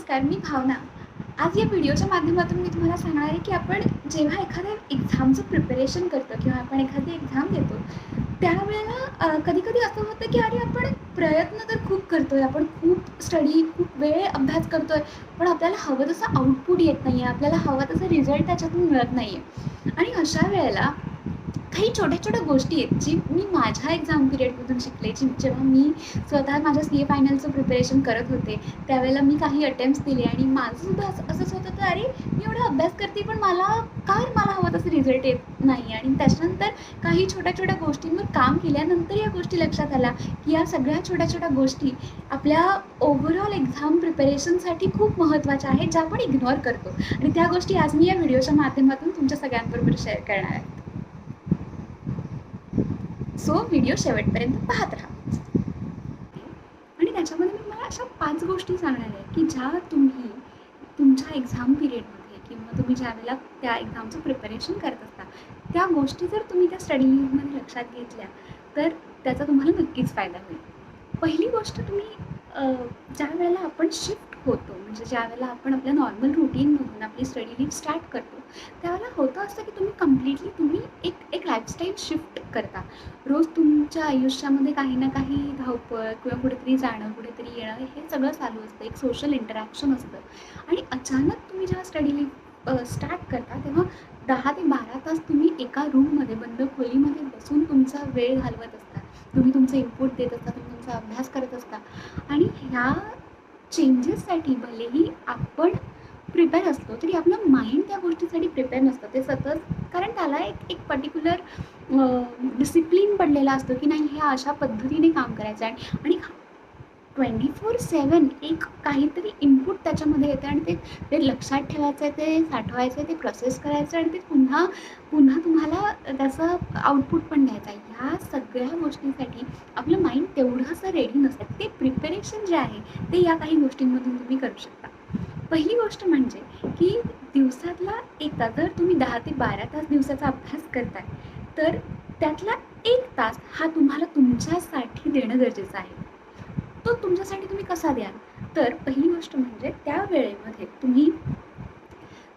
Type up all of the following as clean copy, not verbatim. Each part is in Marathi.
नमस्कार, मी भावना. आज या व्हिडिओच्या माध्यमातून मी तुम्हाला सांगणार आहे, की आपण जेव्हा एखाद्या एक्झामचं प्रिपरेशन करतो किंवा आपण एखादी एक्झाम देतो, त्यावेळेला कधी-कधी असं होतं, की अरे आपण प्रयत्न तर खूप करतोय, आपण खूप स्टडी, खूप वेळ अभ्यास करतोय, पण आपल्याला हवं तसं आउटपुट येत नाहीये, आपल्याला हवा तसा रिझल्ट त्याच्यातून मिळत नाहीये. आणि अशा वेळेला काही छोट्या-छोट्या गोष्टी आहेत, जी मी माझ्या एक्झाम पिरियडमधून शिकले. जेव्हा मी स्वतः माझ्या CA फायनलचं प्रिपरेशन करत होते, त्यावेळेला मी काही अटेम्प्ट्स दिले आणि माझंसुद्धा असंच होतं, तर अरे मी एवढा अभ्यास करते, पण मला हवं तसं रिझल्ट येत नाही. आणि त्याच्यानंतर काही छोट्या-छोट्या गोष्टींवर काम केल्यानंतर या गोष्टी लक्षात आल्या, की या सगळ्या छोट्या-छोट्या गोष्टी आपल्या ओव्हरऑल एक्झाम प्रिपरेशनसाठी खूप महत्त्वाच्या आहेत, ज्या आपण इग्नोर करतो. आणि त्या गोष्टी आज मी या व्हिडिओच्या माध्यमातून तुमच्या सगळ्यांबरोबर शेअर करणार आहे. सो व्हिडिओ शेवटपर्यंत पाहत राहा. आणि त्याच्यामध्ये मी मला अशा 5 गोष्टी सांगणार आहे, की ज्या तुम्ही तुमच्या एक्झाम पिरियडमध्ये किंवा तुम्ही ज्यावेळेला त्या एक्झामचं प्रिपरेशन करत असता, त्या गोष्टी जर तुम्ही त्या स्टडी लीव्हमध्ये लक्षात घेतल्या, तर त्याचा तुम्हाला नक्कीच फायदा होईल. पहिली गोष्ट तुम्ही ज्यावेळेला आपण शिफ्ट होतो, म्हणजे ज्यावेळेला आपण आपल्या नॉर्मल रुटीनमधून आपली स्टडी लीव्ह स्टार्ट करतो, त्यावेळेला होतं असं, की तुम्ही एक एक लाईफस्टाईल शिफ्ट करता. रोज तुमच्या आयुष्यामध्ये काही ना काही धावपळ किंवा कुठेतरी जाणं, कुठेतरी येणं हे सगळं चालू असतं. एक सोशल इंटरॅक्शन असतं आणि अचानक तुम्ही जेव्हा स्टडी लीव्ह स्टार्ट करता, तेव्हा 10 ते 12 तास तुम्ही एका रूममध्ये, बंद खोलीमध्ये बसून तुमचा वेळ घालवत असता. तुम्ही तुमचं इनपुट देत असता, तुम्ही तुमचा अभ्यास करत असता आणि ह्या चेंजेससाठी भलेही आपण प्रिपेअर असतो, तरी आपलं माइंड त्या गोष्टीसाठी प्रिपेअर नसतं. ते सतत, कारण त्याला एक एक पर्टिक्युलर डिसिप्लिन पडलेला असतो, की नाही हे अशा पद्धतीने काम करायचं आहे आणि 24/7 एक काहीतरी इनपुट त्याच्यामध्ये येते आणि ते ते लक्षात ठेवायचं आहे, ते साठवायचं आहे, ते प्रोसेस करायचं आहे आणि ते पुन्हा पुन्हा तुम्हाला त्याचं आउटपुट पण द्यायचं आहे. ह्या सगळ्या गोष्टींसाठी आपलं माइंड तेवढंसं रेडी नसतं. ते प्रिपरेशन जे आहे ते या काही गोष्टींमधून तुम्ही करू शकता. पहिली गोष्ट म्हणजे, की दिवसातला एक तास, जर तुम्ही 10 ते 12 तास दिवसाचा अभ्यास करताय, तर त्यातला 1 तास हा तुम्हाला तुमच्यासाठी देणं गरजेचं आहे. तो तुमच्यासाठी तुम्ही कसा द्याल? तर पहिली गोष्ट म्हणजे त्या वेळेमध्ये तुम्ही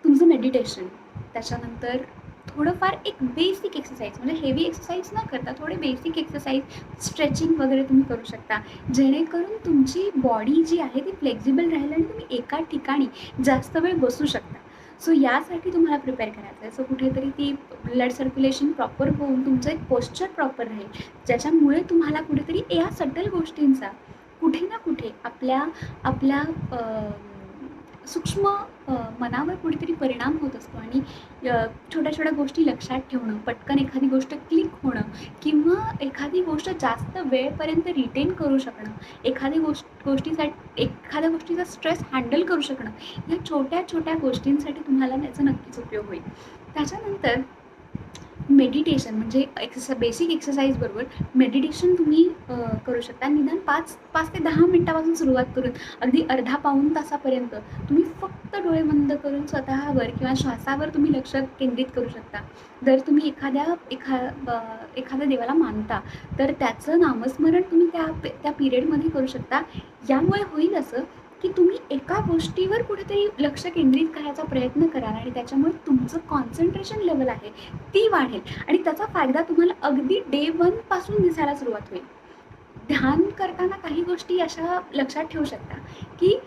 तुमचं मेडिटेशन, त्याच्यानंतर थोडंफार एक बेसिक एक्सरसाइज, म्हणजे हेवी एक्सरसाइज न करता थोडे बेसिक एक्सरसाइज, स्ट्रेचिंग वगैरे तुम्ही करू शकता, जेणेकरून तुमची बॉडी जी आहे ती फ्लेक्झिबल राहील आणि तुम्ही एका ठिकाणी जास्त वेळ बसू शकता. सो यासाठी तुम्हाला प्रिपेअर करायचं आहे. सो कुठेतरी ती ब्लड सर्क्युलेशन प्रॉपर होऊन तुमचं एक पोश्चर प्रॉपर राहील, ज्याच्यामुळे तुम्हाला कुठेतरी या सटल गोष्टींचा कुठे ना कुठे आपल्या आपल्या सूक्ष्म मनावर कुठेतरी परिणाम होत असतो आणि छोट्या-छोट्या गोष्टी लक्षात ठेवणं, पटकन एखादी गोष्ट क्लिक होणं किंवा एखादी गोष्ट जास्त वेळपर्यंत रिटेन करू शकणं, एखाद्या गोष्टीचा स्ट्रेस हँडल करू शकणं, या छोट्या-छोट्या गोष्टींसाठी तुम्हाला त्याचा नक्कीच उपयोग होईल. त्याच्यानंतर मेडिटेशन, म्हणजे बेसिक एक्सरसाइजबरोबर मेडिटेशन तुम्ही करू शकता. निदान 5 ते 10 मिनिटापासून सुरुवात करून अगदी अर्धा पाऊण तासापर्यंत तुम्ही फक्त डोळे बंद करून स्वतःवर किंवा श्वासावर तुम्ही लक्ष केंद्रित करू शकता. जर तुम्ही एखाद्या देवाला मानता, तर त्याचं नामस्मरण तुम्ही त्या पिरियडमध्ये करू शकता. यामुळे होईल असं, की तुम्ही एका गोष्टीवर कुठेतरी लक्ष केंद्रित करायचा प्रयत्न कराल आणि त्याच्यामुळे तुमचं कॉन्सन्ट्रेशन लेवल आहे ती वाढेल आणि त्याचा फायदा तुम्हाला अगदी डे 1 पासून दिसायला सुरुवात होईल. ध्यान करताना काही गोष्टी अशा लक्षात ठेवू शकता, की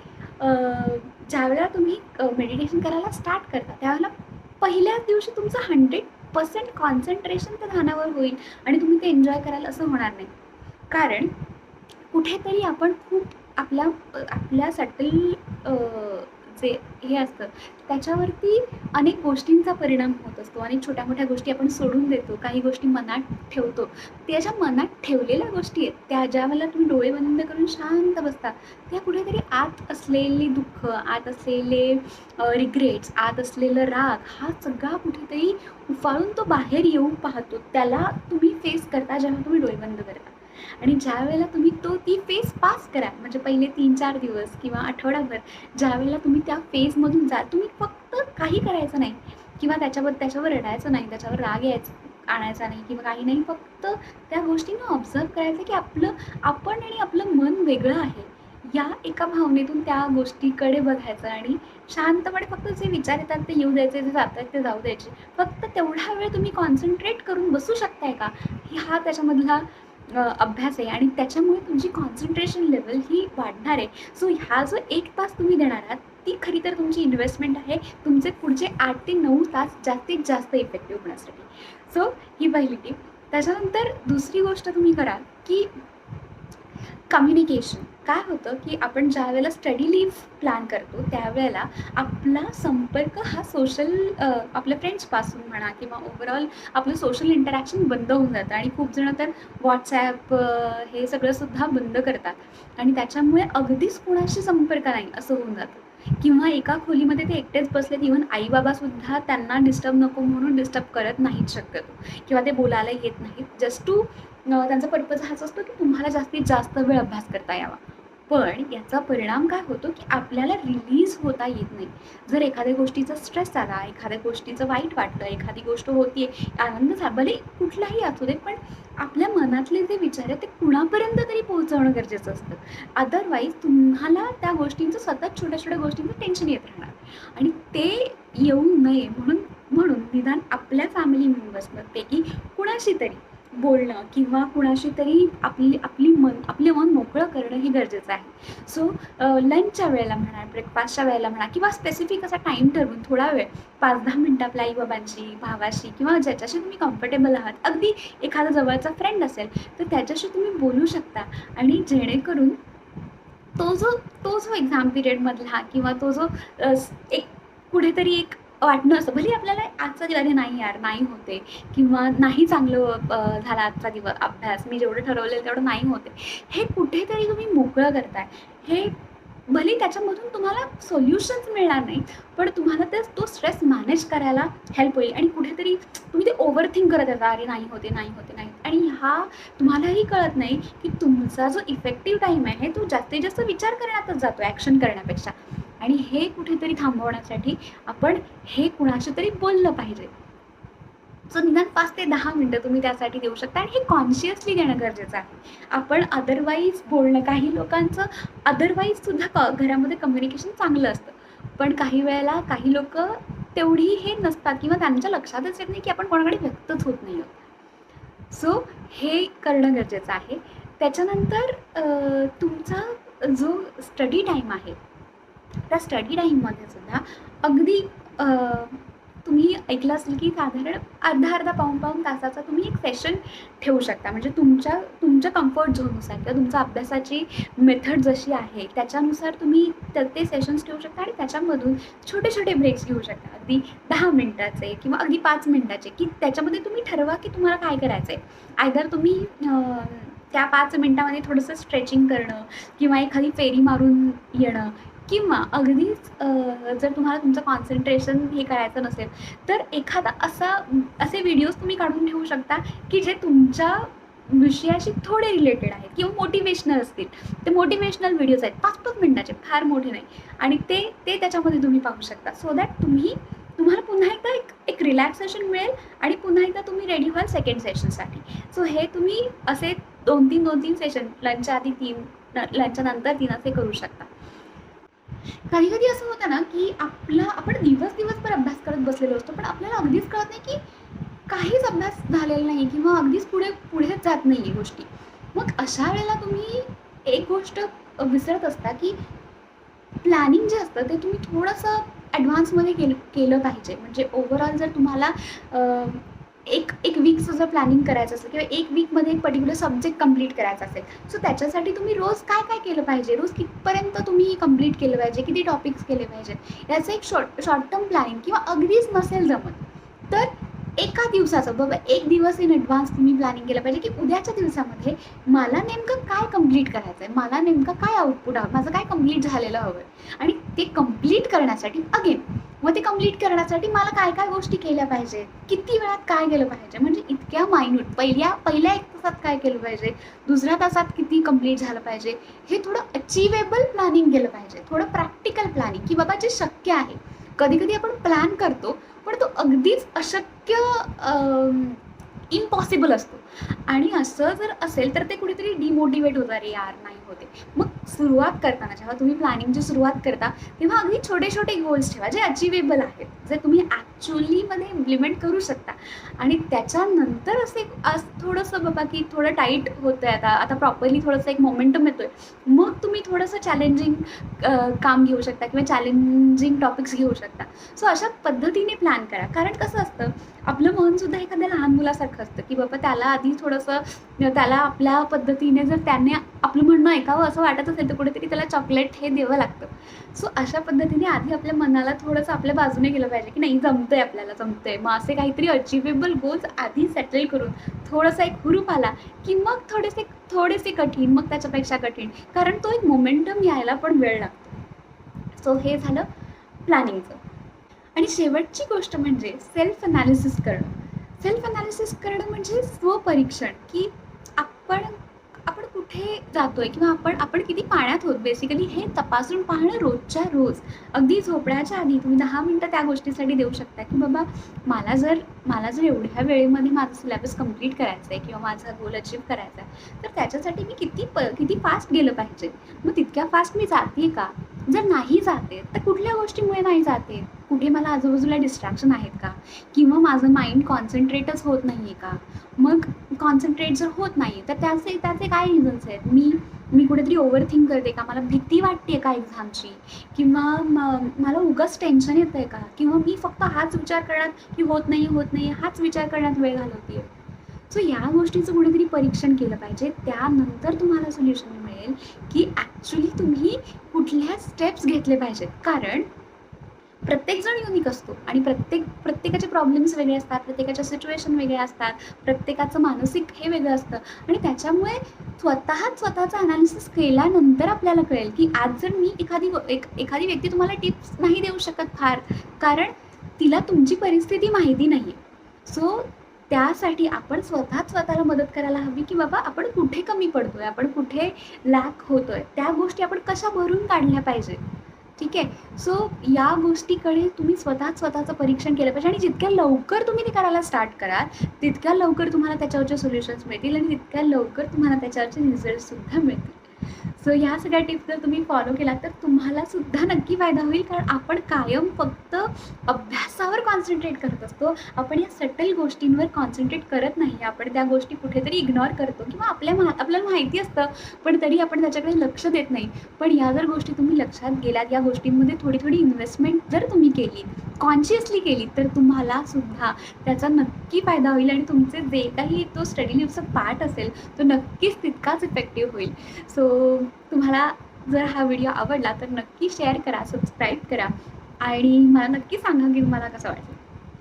ज्यावेळेला तुम्ही मेडिटेशन करायला स्टार्ट करता, त्यावेळेला पहिल्याच दिवशी तुमचं 100% कॉन्सन्ट्रेशन त्या ध्यानावर होईल आणि तुम्ही ते एन्जॉय कराल असं होणार नाही. कारण कुठेतरी आपण खूप आपल्या सटल जे हे असतं त्याच्यावरती अनेक गोष्टींचा परिणाम होत असतो आणि छोट्या-मोठ्या गोष्टी आपण सोडून देतो, काही गोष्टी मनात ठेवतो. त्या ज्या मनात ठेवलेल्या गोष्टी आहेत, त्या ज्यावेळेला तुम्ही डोळे बंद करून शांत बसता, त्या कुठेतरी आत असलेली दुःख, आत असलेले रिग्रेट्स, आत असलेलं राग, हा सगळा कुठेतरी उफाळून तो बाहेर येऊ पाहतो. त्याला तुम्ही फेस करता जेव्हा तुम्ही डोळे बंद करता. आणि ज्यावेळेला तुम्ही ती फेज पास कराल, म्हणजे पहिले 3-4 दिवस किंवा आठवडाभर ज्यावेळेला तुम्ही त्या फेजमधून जाल, तुम्ही फक्त काही करायचं नाही किंवा त्याच्यावर रडायचं नाही, त्याच्यावर राग आणायचा नाही किंवा काही नाही, फक्त त्या गोष्टींना ऑब्झर्व करायचं, की आपण आणि आपलं मन वेगळं आहे. या एका भावनेतून त्या गोष्टीकडे बघायचं आणि शांतपणे फक्त जे विचार येतात ते येऊ द्यायचे, जे जातात ते जाऊ द्यायचे. फक्त तेवढा वेळ तुम्ही कॉन्सन्ट्रेट करून बसू शकताय का, हा त्याच्यामधला अभ्यास आहे आणि त्याच्यामुळे तुमची कॉन्सन्ट्रेशन लेवल ही वाढणार आहे. सो हा जो 1 तास तुम्ही देणार आहात, ती खरी तर तुमची इन्व्हेस्टमेंट आहे तुमचे पुढचे 8 ते 9 तास जास्तीत जास्त इफेक्टिव्ह होण्यासाठी. सो ही पहिली टिप. त्याच्यानंतर दुसरी गोष्ट तुम्ही कराल की कम्युनिकेशन. काय होतं की आपण ज्या वेळेला स्टडी लीव्ह प्लॅन करतो त्यावेळेला आपला संपर्क हा सोशल आपल्या फ्रेंड्सपासून म्हणा किंवा ओव्हरऑल आपलं सोशल इंटरॅक्शन बंद होऊन जातं आणि खूप जण तर व्हॉट्सॲप हे सगळंसुद्धा बंद करतात आणि त्याच्यामुळे अगदीच कोणाशी संपर्क नाही असं होऊन जातं किंवा एका खोलीमध्ये ते एकटेच बसलेत. इव्हन आईबाबासुद्धा त्यांना डिस्टर्ब नको म्हणून डिस्टर्ब करत नाहीत शक्यतो किंवा ते बोलायला येत नाहीत. जस्ट टू त्यांचा पर्पज हाच असतो की तुम्हाला जास्तीत जास्त वेळ अभ्यास करता यावा. पण याचा परिणाम काय होतो की आपल्याला रिलीज होता येत नाही. जर एखाद्या गोष्टीचा स्ट्रेस आला, एखाद्या गोष्टीचं वाईट वाटलं, एखादी गोष्ट होतीये, आनंद झाला, भले कुठलाही असू दे, पण आपल्या मनातले जे विचार आहेत ते कुणापर्यंत तरी पोहोचवणं गरजेचं असतं. अदरवाईज तुम्हाला त्या गोष्टींचं सतत छोट्या छोट्या गोष्टींचं टेन्शन येत राहणार आणि ते येऊ नये म्हणून म्हणून निदान आपल्या फॅमिली मेंबर्सपैकी कुणाशी तरी बोलणं किंवा कुणाशी तरी आपले मन मोकळं करणं हे गरजेचं आहे. सो लंचच्या वेळेला म्हणा, ब्रेकफास्टच्या वेळेला म्हणा किंवा स्पेसिफिक असा टाईम ठरवून थोडा वेळ 5-10 मिनटं आपल्या आईबाबांशी, भावाशी किंवा ज्याच्याशी तुम्ही कम्फर्टेबल आहात, अगदी एखादा जवळचा फ्रेंड असेल तर त्याच्याशी तुम्ही बोलू शकता आणि जेणेकरून तो जो एक्झाम पिरियडमधला किंवा तो जो एक कुठेतरी एक वाटणं असतं, भले आपल्याला आजचा दिवस नाही यार नाही होते किंवा नाही चांगलं झाला आजचा दिवस अभ्यास, मी जेवढं ठरवलेलं तेवढं नाही होते, हे कुठेतरी तुम्ही मोकळं करताय. हे भले त्याच्यामधून तुम्हाला सोल्युशन्स मिळणार नाही, पण तुम्हाला तो स्ट्रेस मॅनेज करायला हेल्प होईल आणि कुठेतरी तुम्ही ते ओव्हरथिंक करत येता, अरे नाही होते नाही होते नाही, आणि हा तुम्हालाही कळत नाही की तुमचा जो इफेक्टिव्ह टाईम आहे तो जास्तीत जास्त विचार करण्यातच जातो ॲक्शन करण्यापेक्षा. आणि हे कुठेतरी थांबवण्यासाठी आपण हे कुणाशी तरी बोललं पाहिजे. सो निदान 5 ते 10 मिनटं तुम्ही त्यासाठी देऊ शकता आणि हे कॉन्शियसली देणं गरजेचं आहे. आपण अदरवाईज बोलणं, काही लोकांचं अदरवाईजसुद्धा घरामध्ये कम्युनिकेशन चांगलं असतं, पण काही वेळेला काही लोकं तेवढी हे नसतात किंवा त्यांच्या लक्षातच येत नाही की आपण कोणाकडे व्यक्तच होत नाही आहोत. सो हे करणं गरजेचं आहे. त्याच्यानंतर तुमचा जो स्टडी टाईम आहे त्या स्टडी टाईममध्ये सुद्धा अगदी तुम्ही ऐकलं असेल की साधारण अर्धा पाऊण तासाचा तुम्ही एक सेशन ठेवू शकता. म्हणजे तुमच्या कम्फर्ट झोननुसार किंवा तुमच्या अभ्यासाची मेथड जशी आहे त्याच्यानुसार तुम्ही ते सेशन्स ठेवू शकता आणि त्याच्यामधून छोटे छोटे ब्रेक्स घेऊ शकता, अगदी 10 मिनटाचे किंवा अगदी 5 मिनटाचे, की त्याच्यामध्ये तुम्ही ठरवा की तुम्हाला काय करायचं आहे. आयदर तुम्ही त्या 5 मिनटामध्ये थोडंसं स्ट्रेचिंग करणं किंवा एखादी फेरी मारून येणं किंवा अगदीच जर तुम्हाला तुमचं कॉन्सन्ट्रेशन हे करायचं नसेल तर एखादा असे व्हिडिओज तुम्ही काढून ठेवू शकता की जे तुमच्या विषयाशी थोडे रिलेटेड आहेत किंवा मोटिवेशनल असतील. ते मोटिवेशनल व्हिडिओज आहेत 5-5 मिनटाचे, फार मोठे नाही, आणि ते त्याच्यामध्ये तुम्ही पाहू शकता. सो दॅट तुम्हाला पुन्हा एकदा एक रिलॅक्सेशन मिळेल आणि पुन्हा एकदा तुम्ही रेडी व्हाल सेकंड सेशनसाठी. सो हे तुम्ही असे 2-3 सेशन, लंचच्या आधी 3, लंचच्या नंतर 3 असे करू शकता. कधी कधी असं होतं ना की आपण दिवसभर अभ्यास करत बसलेलो असतो, पण आपल्याला अगदीच कळत नाही की काहीच अभ्यास झालेला नाही किंवा अगदीच पुढेच जात नाही आहे गोष्टी. मग अशा वेळेला तुम्ही एक गोष्ट विसरत असता की प्लॅनिंग जे असतं ते तुम्ही थोडंसं ॲडव्हान्समध्ये केलं पाहिजे. म्हणजे ओव्हरऑल जर तुम्हाला एक वीकचं जर प्लॅनिंग करायचं असेल किंवा 1 वीकमध्ये एक पर्टिक्युलर सब्जेक्ट कंप्लीट करायचा असेल, सो त्याच्यासाठी तुम्ही रोज काय केलं पाहिजे, रोज कितपर्यंत तुम्ही कंप्लीट केलं पाहिजे, किती टॉपिक्स केले पाहिजे, याचं एक शॉर्ट टर्म प्लॅनिंग, किंवा अगदीच नसेल जमत तर एका दिवसाचं बाबा 1 दिवस इन ॲडव्हान्स तुम्ही प्लॅनिंग केलं पाहिजे की उद्याच्या दिवसामध्ये मला नेमकं काय कंप्लीट करायचं आहे, मला नेमकं काय आउटपुट हवं, माझं काय कंप्लीट झालेलं हवं आहे, आणि ते कंप्लीट करण्यासाठी मग ते कंप्लीट करण्यासाठी मला काय गोष्टी केल्या पाहिजे, किती वेळात काय केलं पाहिजे, म्हणजे इतक्या मायन्यूट पहिल्या 1 तासात काय केलं पाहिजे, दुसऱ्या तासात किती कंप्लीट झालं पाहिजे, हे थोडं अचिवेबल प्लॅनिंग केलं पाहिजे, थोडं प्रॅक्टिकल प्लॅनिंग की बाबा जे शक्य आहे. कधी आपण प्लॅन करतो पण तो अगदीच अशक्य इम्पॉसिबल असतो. आणि असं जर असेल तर ते कुठेतरी डिमोटिवेट होतं, अरे यार नाही होते. मग सुरुवात करताना जेव्हा तुम्ही प्लॅनिंगची सुरुवात करता तेव्हा अगदी छोटे छोटे गोल्स ठेवा जे अचिवेबल आहेत, जे तुम्ही ॲक्च्युअलीमध्ये इम्प्लिमेंट करू शकता. आणि त्याच्यानंतर थोडंसं बाबा की थोडं टाईट होतं आहे, आता आता प्रॉपरली थोडंसं एक मोमेंटम येतो आहे, मग तुम्ही थोडंसं चॅलेंजिंग काम घेऊ शकता किंवा चॅलेंजिंग टॉपिक्स घेऊ शकता. सो अशा पद्धतीने प्लॅन करा. कारण कसं असतं, आपलं मनसुद्धा एखाद्या लहान मुलासारखं असतं की बाबा त्याला आधी थोडंसं, त्याला आपल्या पद्धतीने जर त्याने आपलं म्हणणं ऐकावं असं वाटत असेल तर कुठेतरी त्याला चॉकलेट हे द्यावं लागतं. सो अशा पद्धतीने आधी आपल्या मनाला थोडंसं आपल्या बाजूने गेलं पाहिजे की नाही जमतंय, आपल्याला जमतंय. मग असे काहीतरी अचिवेबल गोल्स आधी सेटल करून थोडासा एक हुरूप आला की मग थोडेसे थोडेसे कठीण, मग त्याच्यापेक्षा कठीण, कारण तो एक मोमेंटम यायला पण वेळ लागतो. सो हे झालं प्लॅनिंगचं. आणि शेवटची गोष्ट म्हणजे सेल्फ अनालिसिस करणं. सेल्फ अनालिसिस करणं म्हणजे स्वपरीक्षण, की आपण आपण कुठे जातोय किंवा आपण आपण किती पाण्यात होत बेसिकली हे तपासून पाहणं रोजच्या रोज. अगदी झोपण्याच्या आधी तुम्ही 10 मिनटं त्या गोष्टीसाठी देऊ शकता की बाबा मला जर एवढ्या वेळेमध्ये माझं सिलेबस कंप्लीट करायचं आहे किंवा माझा गोल अचीव करायचा आहे, तर त्याच्यासाठी मी किती फास्ट गेलं पाहिजे. मग तितक्या फास्ट मी जाते का? जर नाही जाते तर कुठल्या गोष्टीमुळे नाही जाते? कुठे मला आजूबाजूला डिस्ट्रॅक्शन आहेत का? किंवा माझं माइंड कॉन्सन्ट्रेटच होत नाही आहे का? मग कॉन्सन्ट्रेट जर होत नाही तर त्याचे त्याचे काय रिझन्स आहेत? मी कुठेतरी ओव्हरथिंक करते का? मला भीती वाटते का एक्झामची? किंवा मला उगाच टेन्शन येतं आहे का? किंवा मी फक्त हाच विचार करण्यात की होत नाही हाच विचार करण्यात वेळ घालवते आहे. सो या गोष्टीचं कुठेतरी परीक्षण केलं पाहिजे. त्यानंतर तुम्हाला सोल्युशन मिळेल की ॲक्च्युली तुम्ही कुठल्या स्टेप्स घेतले पाहिजेत. कारण प्रत्येकजण युनिक असतो आणि प्रत्येकाचे प्रॉब्लेम्स वेगळे असतात, प्रत्येकाच्या सिच्युएशन वेगळ्या असतात, प्रत्येकाचं मानसिक हे वेगळं असतं. आणि त्याच्यामुळे स्वतःचं अनालिसिस केल्यानंतर आपल्याला कळेल की आज जर मी एखादी व्यक्ती तुम्हाला टिप्स नाही देऊ शकत फार, कारण तिला तुमची परिस्थिती माहिती नाही आहे. सो त्यासाठी आपण स्वतःला मदत करायला हवी की बाबा आपण कुठे कमी पडतोय, आपण कुठे लॅक होतोय, त्या गोष्टी आपण कशा भरून काढल्या पाहिजे. ठीक आहे. सो या गोष्टीकडे तुम्ही स्वतःचं परीक्षण केलं पाहिजे आणि जितक्या लवकर तुम्ही ते करायला स्टार्ट कराल, तितक्या लवकर तुम्हाला त्याच्यावरचे सोल्युशन्स मिळतील आणि तितक्या लवकर तुम्हाला त्याच्यावरचे रिझल्टसुद्धा मिळतील. सो ह्या सगळ्या टिप्स जर तुम्ही फॉलो केला तर तुम्हालासुद्धा नक्की फायदा होईल. कारण आपण कायम फक्त अभ्यासावर कॉन्सन्ट्रेट करत असतो. आपण या सटल गोष्टींवर कॉन्सन्ट्रेट करत नाही. आपण त्या गोष्टी कुठेतरी इग्नोर करतो किंवा आपल्याला माहिती असतं, पण तरी आपण त्याच्याकडे लक्ष देत नाही. पण या जर गोष्टी तुम्ही लक्षात गेल्यात, या गोष्टींमध्ये थोडी इन्व्हेस्टमेंट जर तुम्ही केली, कॉन्शियसली केली, तर तुम्हालासुद्धा त्याचा नक्की फायदा होईल आणि तुमचे जे काही तो स्टडी लिव्हचा पार्ट असेल तो नक्कीच तितकाच इफेक्टिव्ह होईल. सो तुम्हाला जर हा व्हिडिओ आवडला तर नक्की शेअर करा, सबस्क्राईब करा आणि मला नक्की सांगा की तुम्हाला कसं वाटलं.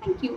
थँक्यू.